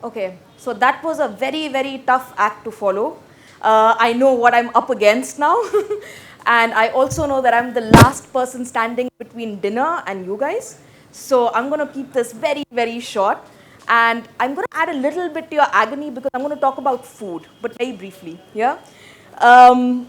Okay, so that was a very, very tough act to follow. I know what I'm up against now. And I also know that I'm the last person standing between dinner and you guys. So I'm going to keep this very, very short. And I'm going to add a little bit to your agony because I'm going to talk about food, but very briefly. Yeah. Um,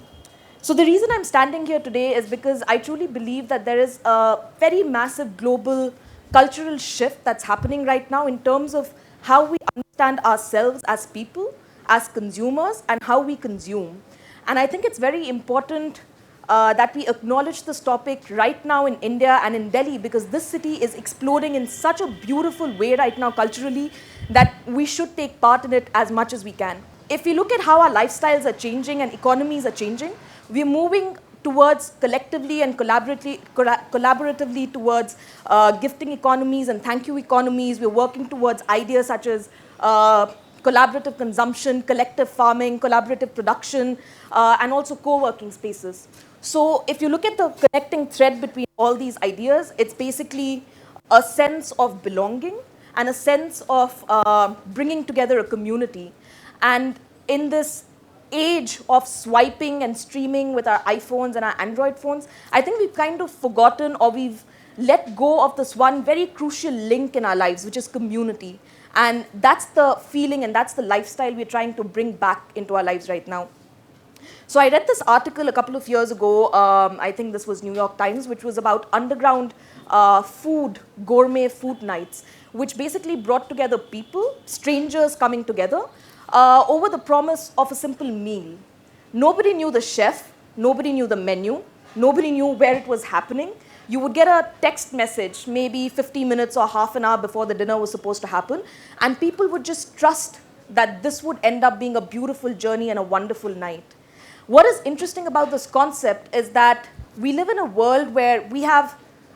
so the reason I'm standing here today is because I truly believe that there is a very massive global cultural shift that's happening right now in terms of how we understand ourselves as people, as consumers, and how we consume. And I think it's very important that we acknowledge this topic right now in India and in Delhi, because this city is exploding in such a beautiful way right now culturally that we should take part in it as much as we can. If we look at how our lifestyles are changing and economies are changing, we're moving towards collectively and collaboratively towards gifting economies and thank you economies. We're working towards ideas such as collaborative consumption, collective farming, collaborative production, and also co-working spaces. So if you look at the connecting thread between all these ideas, it's basically a sense of belonging and a sense of bringing together a community. And in this age of swiping and streaming with our iPhones and our Android phones, I think we've kind of forgotten, or we've let go of this one very crucial link in our lives, which is community. And that's the feeling and that's the lifestyle we're trying to bring back into our lives right now. So I read this article a couple of years ago, I think this was New York Times, which was about underground gourmet food nights, which basically brought together people, strangers coming together, over the promise of a simple meal. Nobody knew the chef, nobody knew the menu, nobody knew where it was happening. You would get a text message maybe 50 minutes or half an hour before the dinner was supposed to happen, and people would just trust that this would end up being a beautiful journey and a wonderful night. What is interesting about this concept is that we live in a world where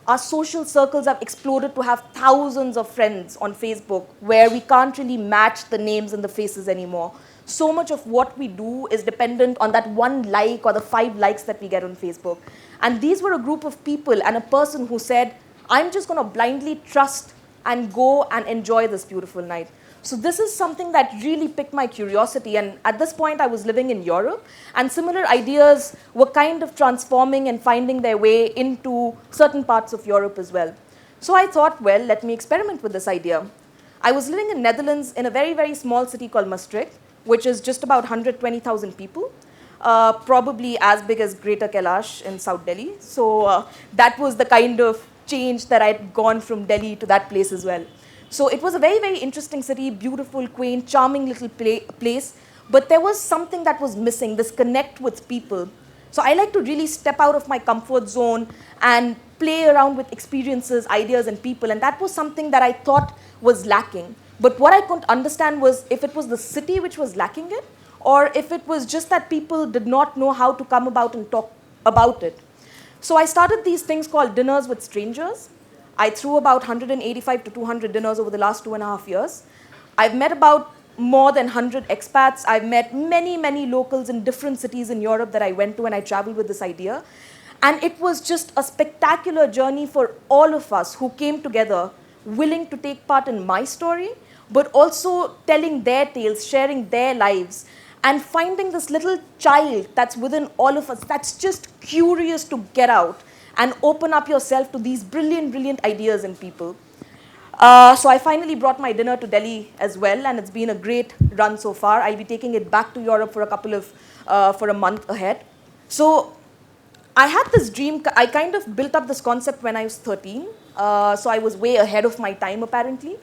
our social circles have exploded to have thousands of friends on Facebook, where we can't really match the names and the faces anymore. So much of what we do is dependent on that one like or the 5 likes that we get on Facebook. And these were a group of people and a person who said, I'm just going to blindly trust and go and enjoy this beautiful night. So this is something that really piqued my curiosity, and at this point I was living in Europe, and similar ideas were kind of transforming and finding their way into certain parts of Europe as well. So I thought, well, let me experiment with this idea. I was living in Netherlands in a very, very small city called Maastricht, which is just about 120,000 people, probably as big as Greater Kailash in South Delhi. So that was the kind of change that I'd gone from Delhi to that place as well. So it was a very, very interesting city, beautiful, quaint, charming little place. But there was something that was missing, this connect with people. So I like to really step out of my comfort zone and play around with experiences, ideas, and people. And that was something that I thought was lacking. But what I couldn't understand was if it was the city which was lacking it, or if it was just that people did not know how to come about and talk about it. So I started these things called dinners with strangers. I threw about 185 to 200 dinners over the last 2.5 years. I've met about more than 100 expats. I've met many, many locals in different cities in Europe that I went to, and I traveled with this idea. And it was just a spectacular journey for all of us who came together, willing to take part in my story, but also telling their tales, sharing their lives, and finding this little child that's within all of us that's just curious to get out and open up yourself to these brilliant, brilliant ideas in people. So I finally brought my dinner to Delhi as well, and it's been a great run so far. I'll be taking it back to Europe for a month ahead. So I had this dream. I kind of built up this concept when I was 13. So I was way ahead of my time, apparently.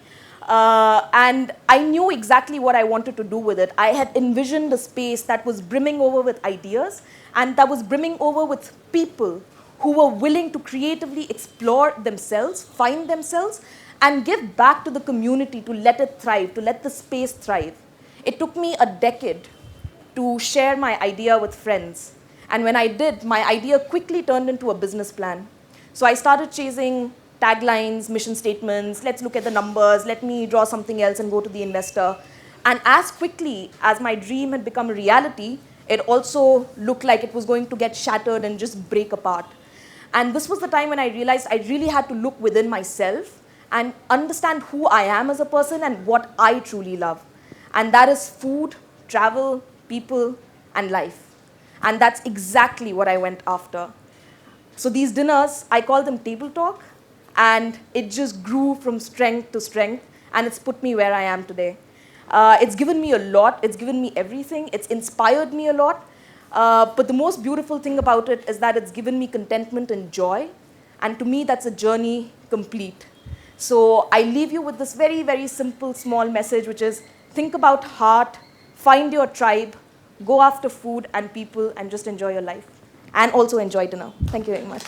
And I knew exactly what I wanted to do with it. I had envisioned a space that was brimming over with ideas, and that was brimming over with people who were willing to creatively explore themselves, find themselves, and give back to the community to let it thrive, to let the space thrive. It took me a decade to share my idea with friends. And when I did, my idea quickly turned into a business plan. So I started chasing taglines, mission statements, let's look at the numbers, let me draw something else and go to the investor. And as quickly as my dream had become a reality, it also looked like it was going to get shattered and just break apart. And this was the time when I realized I really had to look within myself and understand who I am as a person and what I truly love. And that is food, travel, people, and life. And that's exactly what I went after. So these dinners, I call them table talk, and it just grew from strength to strength, and it's put me where I am today. It's given me a lot, it's given me everything, it's inspired me a lot, but the most beautiful thing about it is that it's given me contentment and joy, and to me that's a journey complete. So I leave you with this very, very simple, small message, which is think about heart, find your tribe, go after food and people, and just enjoy your life. And also enjoy dinner. Thank you very much.